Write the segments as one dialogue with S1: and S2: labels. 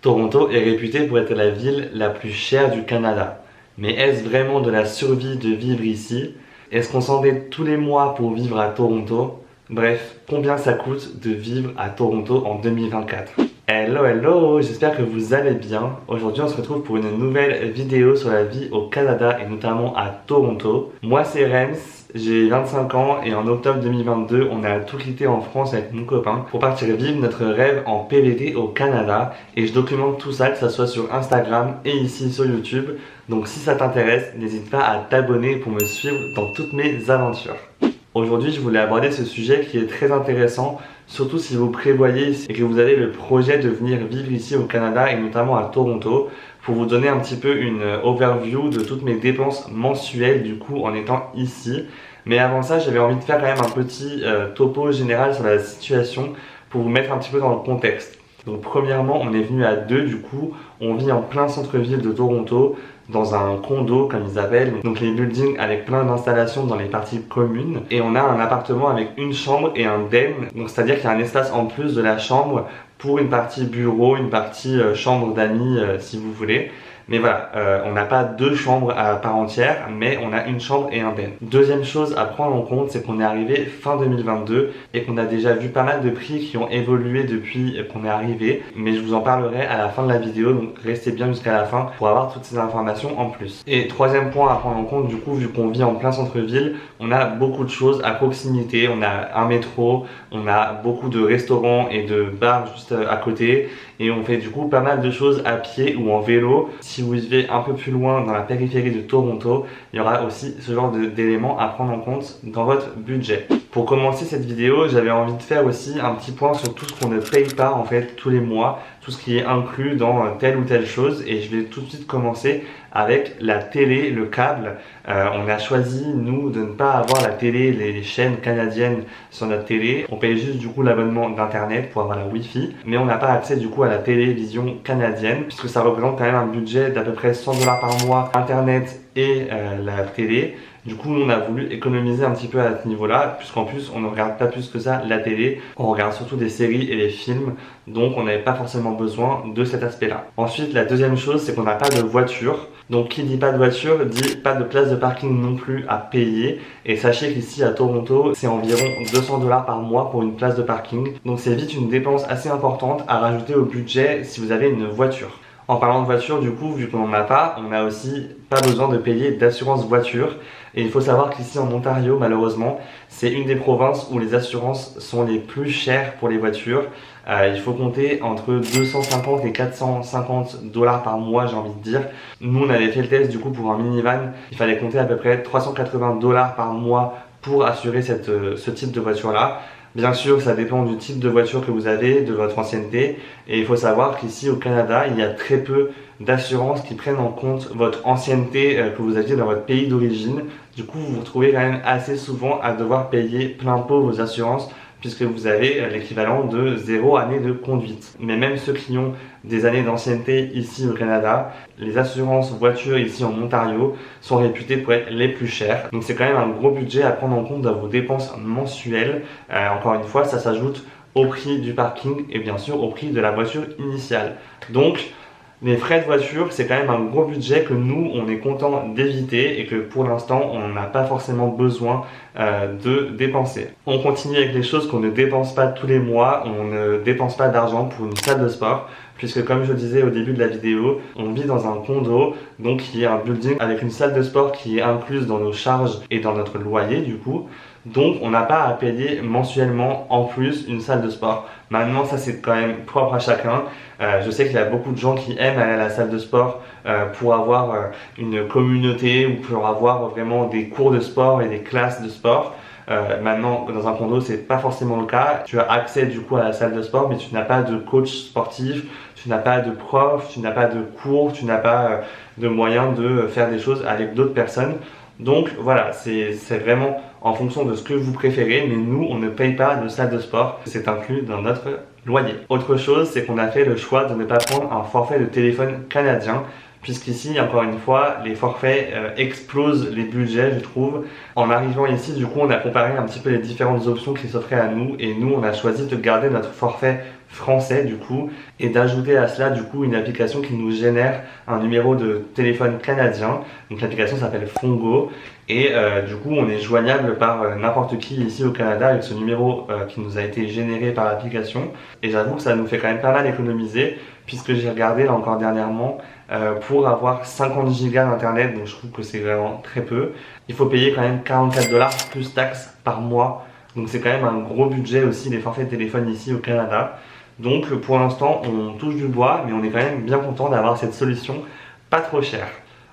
S1: Toronto est réputée pour être la ville la plus chère du Canada. Mais est-ce vraiment de la survie de vivre ici? Est-ce qu'on s'endette tous les mois pour vivre à Toronto? Bref, combien ça coûte de vivre à Toronto en 2024? Hello, hello, j'espère que vous allez bien. Aujourd'hui, on se retrouve pour une nouvelle vidéo sur la vie au Canada et notamment à Toronto. Moi, c'est Rems, j'ai 25 ans et en octobre 2022, on a tout quitté en France avec mon copain pour partir vivre notre rêve en PVT au Canada. Et je documente tout ça, que ce soit sur Instagram et ici sur YouTube. Donc si ça t'intéresse, n'hésite pas à t'abonner pour me suivre dans toutes mes aventures. Aujourd'hui, je voulais aborder ce sujet qui est très intéressant, surtout si vous prévoyez et que vous avez le projet de venir vivre ici au Canada et notamment à Toronto, pour vous donner un petit peu une overview de toutes mes dépenses mensuelles du coup en étant ici. Mais avant ça, j'avais envie de faire quand même un petit topo général sur la situation pour vous mettre un petit peu dans le contexte. Donc premièrement, on est venu à deux du coup, on vit en plein centre-ville de Toronto, dans un condo comme ils appellent, donc les buildings avec plein d'installations dans les parties communes, et on a un appartement avec une chambre et un den, donc c'est à dire qu'il y a un espace en plus de la chambre pour une partie bureau, une partie chambre d'amis si vous voulez. Mais voilà, on n'a pas deux chambres à part entière, mais on a une chambre et un den. Deuxième chose à prendre en compte, c'est qu'on est arrivé fin 2022 et qu'on a déjà vu pas mal de prix qui ont évolué depuis qu'on est arrivé. Mais je vous en parlerai à la fin de la vidéo, donc restez bien jusqu'à la fin pour avoir toutes ces informations en plus. Et troisième point à prendre en compte, du coup, vu qu'on vit en plein centre-ville, on a beaucoup de choses à proximité. On a un métro, on a beaucoup de restaurants et de bars juste à côté. Et on fait du coup pas mal de choses à pied ou en vélo. Si vous vivez un peu plus loin dans la périphérie de Toronto, il y aura aussi ce genre d'éléments à prendre en compte dans votre budget. Pour commencer cette vidéo, j'avais envie de faire aussi un petit point sur tout ce qu'on ne paye pas en fait tous les mois, tout ce qui est inclus dans telle ou telle chose, et je vais tout de suite commencer avec la télé, le câble. On a choisi nous de ne pas avoir la télé, les chaînes canadiennes sur notre télé. On paye juste du coup l'abonnement d'internet pour avoir la wifi, mais on n'a pas accès du coup à la télévision canadienne puisque ça représente quand même un budget d'à peu près 100 $ par mois, internet et la télé. Du coup, nous, on a voulu économiser un petit peu à ce niveau-là, puisqu'en plus, on ne regarde pas plus que ça la télé. On regarde surtout des séries et des films, donc on n'avait pas forcément besoin de cet aspect-là. Ensuite, la deuxième chose, c'est qu'on n'a pas de voiture. Donc, qui dit pas de voiture, dit pas de place de parking non plus à payer. Et sachez qu'ici, à Toronto, c'est environ 200 $ par mois pour une place de parking. Donc, c'est vite une dépense assez importante à rajouter au budget si vous avez une voiture. En parlant de voiture, du coup, vu qu'on n'en a pas, on n'a aussi pas besoin de payer d'assurance voiture. Et il faut savoir qu'ici en Ontario, malheureusement, c'est une des provinces où les assurances sont les plus chères pour les voitures. Il faut compter entre 250 et 450 $ par mois, j'ai envie de dire. Nous, on avait fait le test du coup pour un minivan. Il fallait compter à peu près 380 $ par mois pour assurer ce type de voiture-là. Bien sûr, ça dépend du type de voiture que vous avez, de votre ancienneté. Et il faut savoir qu'ici au Canada, il y a très peu d'assurances qui prennent en compte votre ancienneté que vous aviez dans votre pays d'origine. Du coup, vous vous retrouvez quand même assez souvent à devoir payer plein pot vos assurances puisque vous avez l'équivalent de 0 année de conduite. Mais même ceux qui ont des années d'ancienneté ici au Canada, les assurances voitures ici en Ontario sont réputées pour être les plus chères. Donc c'est quand même un gros budget à prendre en compte dans vos dépenses mensuelles. Encore une fois, ça s'ajoute au prix du parking et bien sûr au prix de la voiture initiale. Donc les frais de voiture, c'est quand même un gros budget que nous, on est content d'éviter et que pour l'instant, on n'a pas forcément besoin de dépenser. On continue avec les choses qu'on ne dépense pas tous les mois. On ne dépense pas d'argent pour une salle de sport puisque comme je le disais au début de la vidéo, on vit dans un condo, donc qui est un building avec une salle de sport qui est incluse dans nos charges et dans notre loyer du coup. Donc on n'a pas à payer mensuellement en plus une salle de sport. Maintenant ça c'est quand même propre à chacun. Je sais qu'il y a beaucoup de gens qui aiment aller à la salle de sport pour avoir une communauté ou pour avoir vraiment des cours de sport et des classes de sport. Maintenant dans un condo c'est pas forcément le cas. Tu as accès du coup à la salle de sport mais tu n'as pas de coach sportif, tu n'as pas de prof, tu n'as pas de cours, tu n'as pas de moyen de faire des choses avec d'autres personnes. Donc voilà, c'est vraiment en fonction de ce que vous préférez, mais nous on ne paye pas de salle de sport, c'est inclus dans notre loyer. Autre chose, c'est qu'on a fait le choix de ne pas prendre un forfait de téléphone canadien, puisqu'ici, encore une fois, les forfaits explosent les budgets, je trouve. En arrivant ici, du coup, on a comparé un petit peu les différentes options qui s'offraient à nous, et nous, on a choisi de garder notre forfait français du coup, et d'ajouter à cela du coup une application qui nous génère un numéro de téléphone canadien. Donc l'application s'appelle Fongo, et du coup on est joignable par n'importe qui ici au Canada avec ce numéro qui nous a été généré par l'application. Et j'avoue que ça nous fait quand même pas mal économiser, puisque j'ai regardé là encore dernièrement, pour avoir 50 gigas d'internet, donc je trouve que c'est vraiment très peu. Il faut payer quand même 44 dollars plus taxes par mois, donc c'est quand même un gros budget aussi les forfaits de téléphone ici au Canada. Donc pour l'instant on touche du bois, mais on est quand même bien content d'avoir cette solution pas trop chère.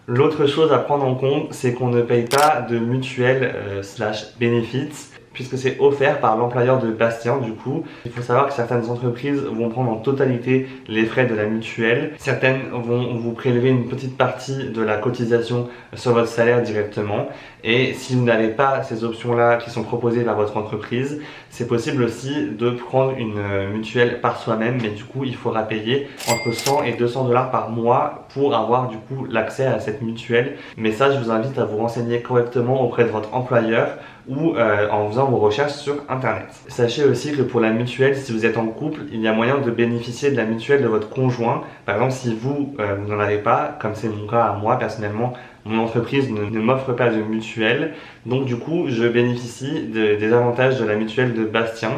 S1: L'autre chose à prendre en compte, c'est qu'on ne paye pas de mutuelle slash benefits, puisque c'est offert par l'employeur de Bastien du coup. Il faut savoir que certaines entreprises vont prendre en totalité les frais de la mutuelle. Certaines vont vous prélever une petite partie de la cotisation sur votre salaire directement. Et si vous n'avez pas ces options-là qui sont proposées par votre entreprise, c'est possible aussi de prendre une mutuelle par soi-même, mais du coup il faudra payer entre 100 et 200 dollars par mois pour avoir du coup l'accès à cette mutuelle. Mais ça, je vous invite à vous renseigner correctement auprès de votre employeur ou en faisant vos recherches sur internet. Sachez aussi que pour la mutuelle, si vous êtes en couple, il y a moyen de bénéficier de la mutuelle de votre conjoint. Par exemple, si vous n'en avez pas, comme c'est mon cas à moi personnellement, mon entreprise ne m'offre pas de mutuelle, donc du coup je bénéficie des avantages de la mutuelle de Bastien.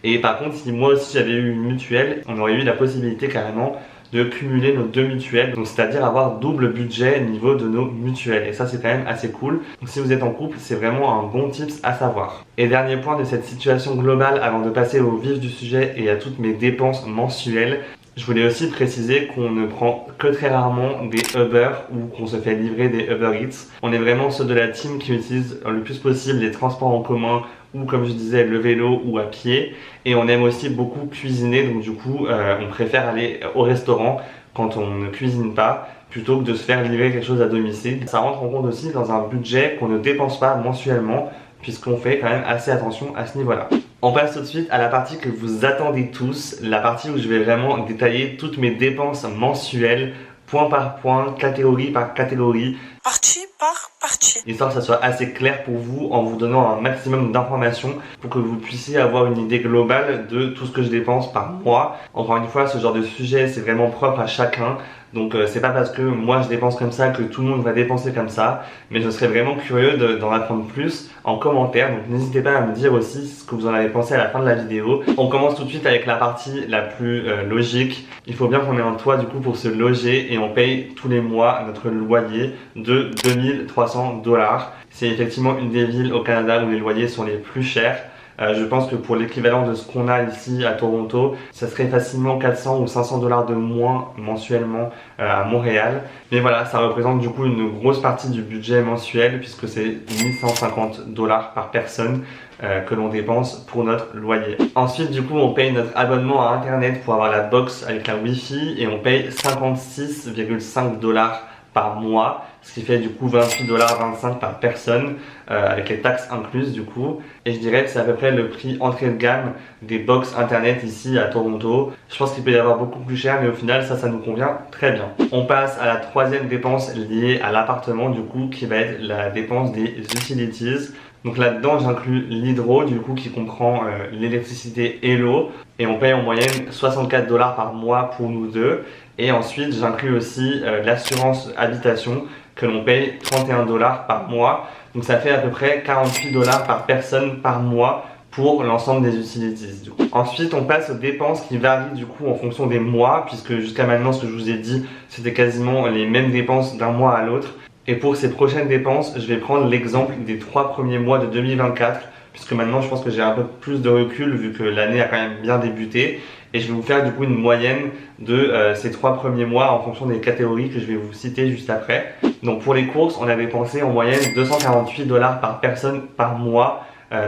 S1: Et par contre, si moi aussi j'avais eu une mutuelle, on aurait eu la possibilité carrément de cumuler nos deux mutuelles, donc c'est-à-dire avoir double budget au niveau de nos mutuelles, et ça c'est quand même assez cool. Donc si vous êtes en couple, c'est vraiment un bon tips à savoir. Et dernier point de cette situation globale avant de passer au vif du sujet et à toutes mes dépenses mensuelles, je voulais aussi préciser qu'on ne prend que très rarement des Uber ou qu'on se fait livrer des Uber Eats. On est vraiment ceux de la team qui utilisent le plus possible les transports en commun ou, comme je disais, le vélo ou à pied. Et on aime aussi beaucoup cuisiner, donc du coup on préfère aller au restaurant quand on ne cuisine pas plutôt que de se faire livrer quelque chose à domicile. Ça rentre en compte aussi dans un budget qu'on ne dépense pas mensuellement, puisqu'on fait quand même assez attention à ce niveau-là. On passe tout de suite à la partie que vous attendez tous, la partie où je vais vraiment détailler toutes mes dépenses mensuelles, point par point, catégorie par catégorie,
S2: partie par partie,
S1: histoire que ça soit assez clair pour vous en vous donnant un maximum d'informations pour que vous puissiez avoir une idée globale de tout ce que je dépense par mois. Encore une fois, ce genre de sujet c'est vraiment propre à chacun. Donc c'est pas parce que moi je dépense comme ça que tout le monde va dépenser comme ça, mais je serais vraiment curieux d'en apprendre plus en commentaire, donc n'hésitez pas à me dire aussi ce que vous en avez pensé à la fin de la vidéo. On commence tout de suite avec la partie la plus logique. Il faut bien qu'on ait un toit du coup pour se loger, et on paye tous les mois notre loyer de 2300 dollars. C'est effectivement une des villes au Canada où les loyers sont les plus chers. Je pense que pour l'équivalent de ce qu'on a ici à Toronto, ça serait facilement 400 ou 500 dollars de moins mensuellement à Montréal. Mais voilà, ça représente du coup une grosse partie du budget mensuel, puisque c'est 1150 dollars par personne que l'on dépense pour notre loyer. Ensuite, du coup, on paye notre abonnement à internet pour avoir la box avec la Wi-Fi, et on paye 56,5 dollars par mois, ce qui fait du coup 28,25 $ par personne, avec les taxes incluses du coup. Et je dirais que c'est à peu près le prix entrée de gamme des box internet ici à Toronto. Je pense qu'il peut y avoir beaucoup plus cher, mais au final ça nous convient très bien. On passe à la troisième dépense liée à l'appartement du coup, qui va être la dépense des utilities. Donc là-dedans j'inclus l'hydro du coup, qui comprend l'électricité et l'eau, et on paye en moyenne 64 dollars par mois pour nous deux. Et ensuite j'inclus aussi l'assurance habitation, que l'on paye 31 dollars par mois. Donc ça fait à peu près 48 dollars par personne par mois pour l'ensemble des utilities du coup. Ensuite on passe aux dépenses qui varient du coup en fonction des mois, puisque jusqu'à maintenant ce que je vous ai dit c'était quasiment les mêmes dépenses d'un mois à l'autre. Et pour ces prochaines dépenses, je vais prendre l'exemple des 3 premiers mois de 2024, puisque maintenant je pense que j'ai un peu plus de recul vu que l'année a quand même bien débuté. Et je vais vous faire du coup une moyenne de ces 3 premiers mois en fonction des catégories que je vais vous citer juste après. Donc pour les courses, on a dépensé en moyenne 248 dollars par personne par mois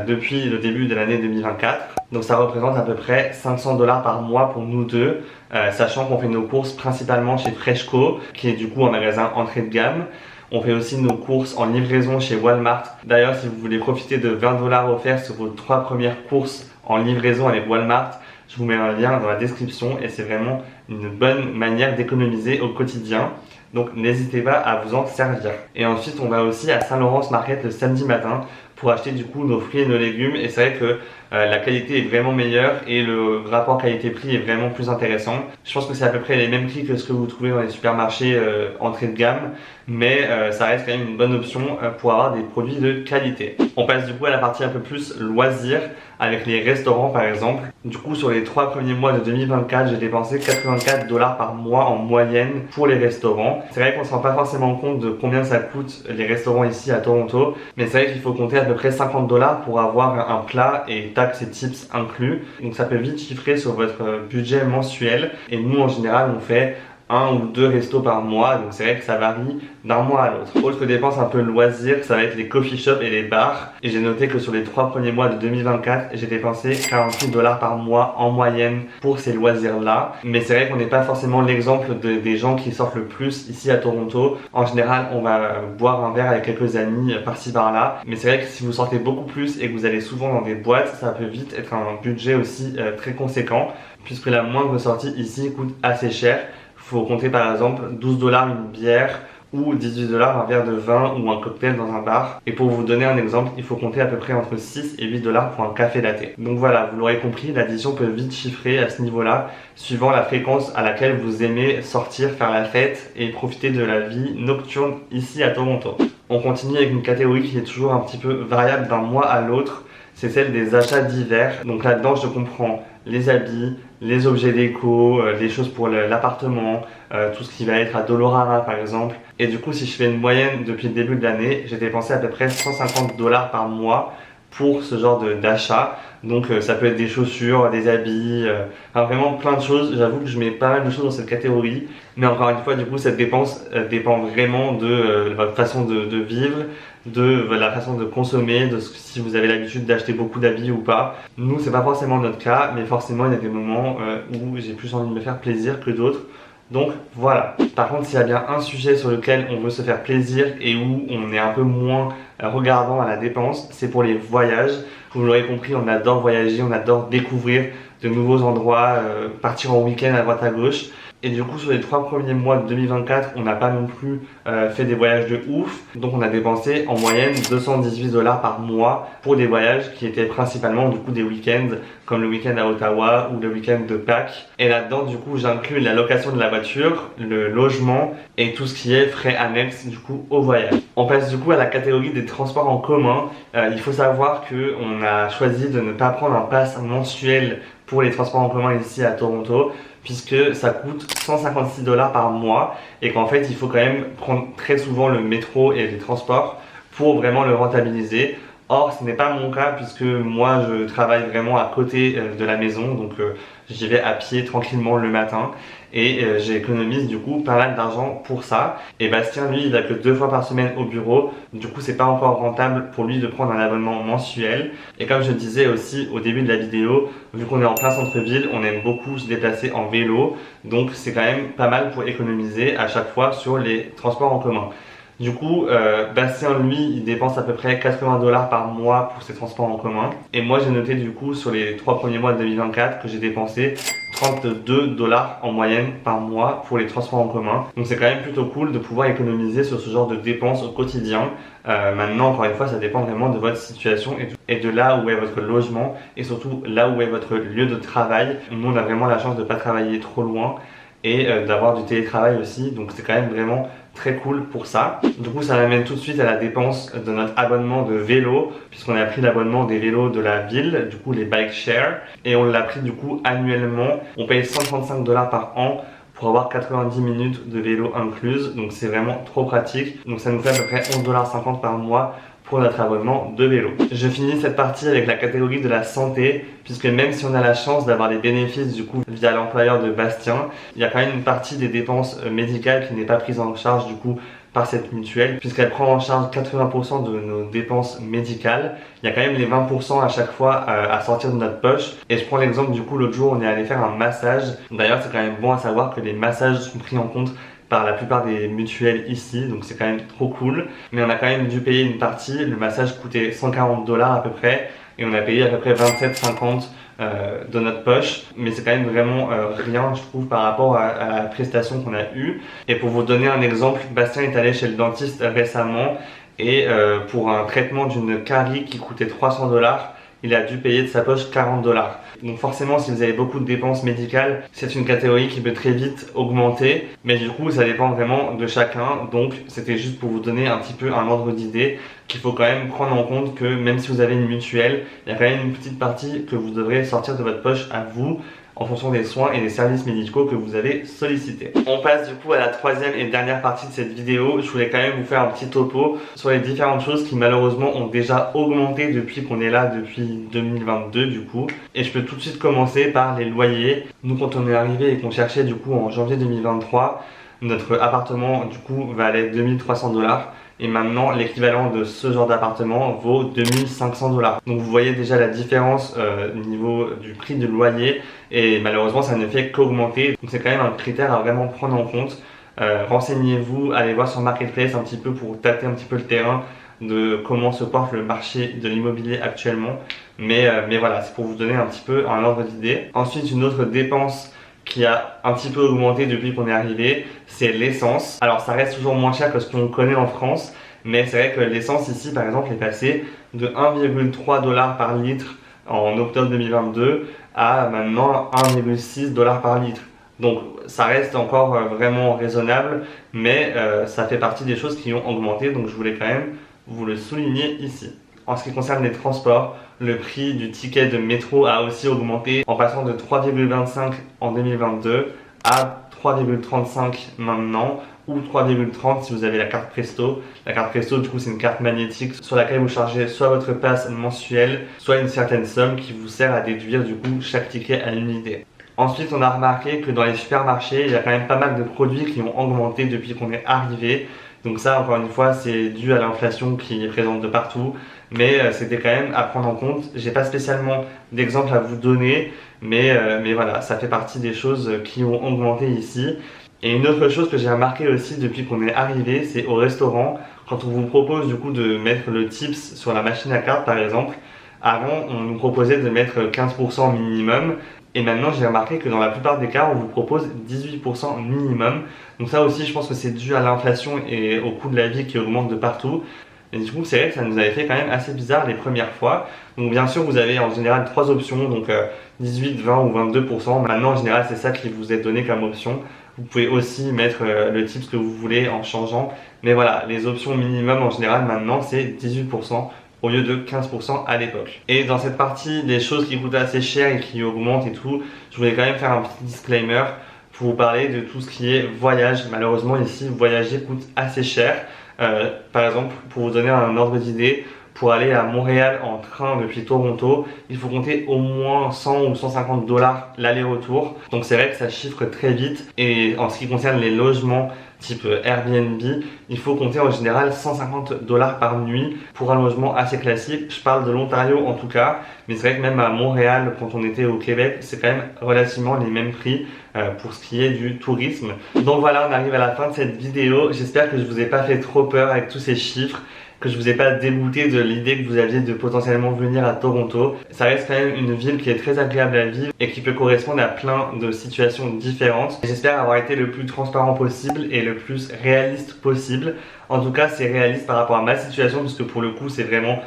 S1: depuis le début de l'année 2024. Donc ça représente à peu près 500 dollars par mois pour nous deux, sachant qu'on fait nos courses principalement chez Freshco, qui est du coup un magasin entrée de gamme. On fait aussi nos courses en livraison chez Walmart. D'ailleurs, si vous voulez profiter de 20 dollars offerts sur vos 3 premières courses en livraison avec Walmart, je vous mets un lien dans la description, et c'est vraiment une bonne manière d'économiser au quotidien. Donc n'hésitez pas à vous en servir. Et ensuite on va aussi à Saint-Laurence Market le samedi matin pour acheter du coup nos fruits et nos légumes. Et c'est vrai que la qualité est vraiment meilleure et le rapport qualité-prix est vraiment plus intéressant. Je pense que c'est à peu près les mêmes prix que ce que vous trouvez dans les supermarchés entrée de gamme, mais ça reste quand même une bonne option pour avoir des produits de qualité. On passe du coup à la partie un peu plus loisirs avec les restaurants par exemple. Du coup sur les 3 premiers mois de 2024, j'ai dépensé 84 $ par mois en moyenne pour les restaurants. C'est vrai qu'on ne se rend pas forcément compte de combien ça coûte les restaurants ici à Toronto, mais c'est vrai qu'il faut compter à peu près 50 $ pour avoir un plat et taxes et tips inclus. Donc ça peut vite chiffrer sur votre budget mensuel. Et nous en général on fait 1 ou 2 restos par mois, donc c'est vrai que ça varie d'un mois à l'autre. Autre dépense un peu loisir, ça va être les coffee shops et les bars. Et j'ai noté que sur les 3 premiers mois de 2024, j'ai dépensé 48 $ par mois en moyenne pour ces loisirs-là. Mais c'est vrai qu'on n'est pas forcément l'exemple des gens qui sortent le plus ici à Toronto. En général, on va boire un verre avec quelques amis par-ci par-là. Mais c'est vrai que si vous sortez beaucoup plus et que vous allez souvent dans des boîtes, ça peut vite être un budget aussi très conséquent, puisque la moindre sortie ici coûte assez cher. Il faut compter par exemple 12 $ une bière ou 18 $ un verre de vin ou un cocktail dans un bar. Et pour vous donner un exemple, il faut compter à peu près entre 6 et 8 $ pour un café latte. Donc voilà, vous l'aurez compris, l'addition peut vite chiffrer à ce niveau-là, suivant la fréquence à laquelle vous aimez sortir, faire la fête et profiter de la vie nocturne ici à Toronto. On continue avec une catégorie qui est toujours un petit peu variable d'un mois à l'autre. C'est celle des achats d'hiver. Donc là-dedans, je comprends les habits, les objets déco, les choses pour l'appartement, tout ce qui va être à Dollarama par exemple. Et du coup, si je fais une moyenne depuis le début de l'année, j'ai dépensé à peu près 150 $ par mois pour ce genre d'achat. Donc ça peut être des chaussures, des habits, enfin vraiment plein de choses. J'avoue que je mets pas mal de choses dans cette catégorie. Mais encore une fois, du coup, cette dépense dépend vraiment de votre façon de vivre, de la façon de consommer, de si vous avez l'habitude d'acheter beaucoup d'habits ou pas. Nous, c'est pas forcément notre cas, mais forcément, il y a des moments où j'ai plus envie de me faire plaisir que d'autres. Donc voilà. Par contre, s'il y a bien un sujet sur lequel on veut se faire plaisir et où on est un peu moins regardant à la dépense, c'est pour les voyages. Vous l'aurez compris, on adore voyager, on adore découvrir de nouveaux endroits, partir en week-end à droite à gauche. Et du coup, sur les 3 premiers mois de 2024, on n'a pas non plus fait des voyages de ouf. Donc on a dépensé en moyenne 218 $ par mois pour des voyages qui étaient principalement du coup des week-ends, comme le week-end à Ottawa ou le week-end de Pâques. Et là-dedans, du coup, j'inclus la location de la voiture, le logement et tout ce qui est frais annexes du coup au voyage. On passe du coup à la catégorie des transports en commun. Il faut savoir qu'on a choisi de ne pas prendre un pass mensuel pour les transports en commun ici à Toronto, puisque ça coûte 156 $ par mois et qu'en fait il faut quand même prendre très souvent le métro et les transports pour vraiment le rentabiliser. Or ce n'est pas mon cas puisque moi je travaille vraiment à côté de la maison, donc j'y vais à pied tranquillement le matin et j'économise du coup pas mal d'argent pour ça. Et Bastien lui il va que 2 fois par semaine au bureau, du coup c'est pas encore rentable pour lui de prendre un abonnement mensuel. Et comme je disais aussi au début de la vidéo, vu qu'on est en plein centre-ville, on aime beaucoup se déplacer en vélo, donc c'est quand même pas mal pour économiser à chaque fois sur les transports en commun. Du coup, Bastien, lui, il dépense à peu près 80 $ par mois pour ses transports en commun. Et moi, j'ai noté du coup sur les 3 premiers mois de 2024 que j'ai dépensé 32 $ en moyenne par mois pour les transports en commun. Donc c'est quand même plutôt cool de pouvoir économiser sur ce genre de dépenses au quotidien. Maintenant, encore une fois, ça dépend vraiment de votre situation et de là où est votre logement et surtout là où est votre lieu de travail. Nous, on a vraiment la chance de ne pas travailler trop loin et d'avoir du télétravail aussi. Donc c'est quand même vraiment très cool pour ça. Du coup ça m'amène tout de suite à la dépense de notre abonnement de vélo, puisqu'on a pris l'abonnement des vélos de la ville, du coup les bike share, et on l'a pris du coup annuellement. On paye 135 $ par an pour avoir 90 minutes de vélo incluse, donc c'est vraiment trop pratique. Donc ça nous fait à peu près 11,50 $ par mois pour notre abonnement de vélo. Je finis cette partie avec la catégorie de la santé, puisque même si on a la chance d'avoir des bénéfices du coup via l'employeur de Bastien, il y a quand même une partie des dépenses médicales qui n'est pas prise en charge du coup par cette mutuelle, puisqu'elle prend en charge 80% de nos dépenses médicales. Il y a quand même les 20% à chaque fois à sortir de notre poche. Et je prends l'exemple du coup, l'autre jour on est allé faire un massage. D'ailleurs c'est quand même bon à savoir que les massages sont pris en compte par la plupart des mutuelles ici, donc c'est quand même trop cool. Mais on a quand même dû payer une partie, le massage coûtait 140 $ à peu près, et on a payé à peu près 27,50 de notre poche, mais c'est quand même vraiment rien, je trouve, par rapport à la prestation qu'on a eue. Et pour vous donner un exemple, Bastien est allé chez le dentiste récemment, et pour un traitement d'une carie qui coûtait 300 $, il a dû payer de sa poche 40 $. Donc forcément, si vous avez beaucoup de dépenses médicales, c'est une catégorie qui peut très vite augmenter, mais du coup ça dépend vraiment de chacun. Donc c'était juste pour vous donner un petit peu un ordre d'idée qu'il faut quand même prendre en compte que même si vous avez une mutuelle, il y a quand même une petite partie que vous devrez sortir de votre poche à vous, en fonction des soins et des services médicaux que vous avez sollicités. On passe du coup à la troisième et dernière partie de cette vidéo. Je voulais quand même vous faire un petit topo sur les différentes choses qui malheureusement ont déjà augmenté depuis qu'on est là, depuis 2022 du coup. Et je peux tout de suite commencer par les loyers. Nous, quand on est arrivé et qu'on cherchait du coup en janvier 2023, notre appartement du coup valait 2300 $. Et maintenant, l'équivalent de ce genre d'appartement vaut 2500 $. Donc vous voyez déjà la différence au niveau du prix du loyer. Et malheureusement, ça ne fait qu'augmenter. Donc c'est quand même un critère à vraiment prendre en compte. Renseignez-vous, allez voir sur Marketplace un petit peu pour tâter un petit peu le terrain de comment se porte le marché de l'immobilier actuellement. Mais voilà, c'est pour vous donner un petit peu un ordre d'idée. Ensuite, une autre dépense qui a un petit peu augmenté depuis qu'on est arrivé, c'est l'essence. Alors ça reste toujours moins cher que ce qu'on connaît en France, mais c'est vrai que l'essence ici par exemple est passée de 1,3 $ par litre en octobre 2022 à maintenant 1,6 $ par litre. Donc ça reste encore vraiment raisonnable, mais ça fait partie des choses qui ont augmenté, donc je voulais quand même vous le souligner ici. En ce qui concerne les transports, le prix du ticket de métro a aussi augmenté en passant de 3,25 en 2022 à 3,35 maintenant, ou 3,30 si vous avez la carte Presto. La carte Presto du coup c'est une carte magnétique sur laquelle vous chargez soit votre passe mensuelle, soit une certaine somme qui vous sert à déduire du coup chaque ticket à l'unité. Ensuite on a remarqué que dans les supermarchés il y a quand même pas mal de produits qui ont augmenté depuis qu'on est arrivé. Donc ça encore une fois c'est dû à l'inflation qui est présente de partout, mais c'était quand même à prendre en compte. J'ai pas spécialement d'exemple à vous donner, mais voilà, ça fait partie des choses qui ont augmenté ici. Et une autre chose que j'ai remarqué aussi depuis qu'on est arrivé, c'est au restaurant, quand on vous propose du coup de mettre le tips sur la machine à carte par exemple. Avant on nous proposait de mettre 15% minimum, et maintenant j'ai remarqué que dans la plupart des cas on vous propose 18% minimum. Donc ça aussi je pense que c'est dû à l'inflation et au coût de la vie qui augmente de partout. Et du coup c'est vrai que ça nous avait fait quand même assez bizarre les premières fois. Donc bien sûr vous avez en général trois options, donc 18, 20 ou 22%. Maintenant en général c'est ça qui vous est donné comme option. Vous pouvez aussi mettre le tips que vous voulez en changeant. Mais voilà, les options minimum en général maintenant c'est 18% au lieu de 15% à l'époque. Et dans cette partie des choses qui coûtent assez cher et qui augmentent et tout, je voulais quand même faire un petit disclaimer pour vous parler de tout ce qui est voyage. Malheureusement ici, voyager coûte assez cher. Par exemple, pour vous donner un ordre d'idée, pour aller à Montréal en train depuis Toronto, il faut compter au moins 100 ou 150 $ l'aller-retour. Donc c'est vrai que ça chiffre très vite. Et en ce qui concerne les logements type Airbnb, il faut compter en général 150 $ par nuit pour un logement assez classique. Je parle de l'Ontario en tout cas, mais c'est vrai que même à Montréal, quand on était au Québec, c'est quand même relativement les mêmes prix pour ce qui est du tourisme. Donc voilà, on arrive à la fin de cette vidéo. J'espère que je vous ai pas fait trop peur avec tous ces chiffres, que je vous ai pas dégoûté de l'idée que vous aviez de potentiellement venir à Toronto. Ça reste quand même une ville qui est très agréable à vivre et qui peut correspondre à plein de situations différentes. J'espère avoir été le plus transparent possible et le plus réaliste possible. En tout cas, c'est réaliste par rapport à ma situation, puisque pour le coup, c'est vraiment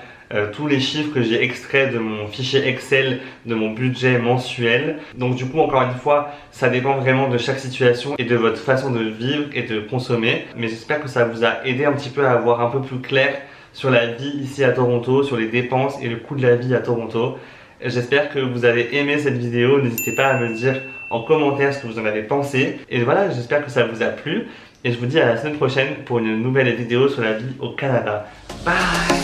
S1: tous les chiffres que j'ai extraits de mon fichier Excel, de mon budget mensuel. Donc du coup, encore une fois, ça dépend vraiment de chaque situation et de votre façon de vivre et de consommer. Mais j'espère que ça vous a aidé un petit peu à voir un peu plus clair sur la vie ici à Toronto, sur les dépenses et le coût de la vie à Toronto. J'espère que vous avez aimé cette vidéo. N'hésitez pas à me dire en commentaire ce que vous en avez pensé. Et voilà, j'espère que ça vous a plu. Et je vous dis à la semaine prochaine pour une nouvelle vidéo sur la vie au Canada. Bye!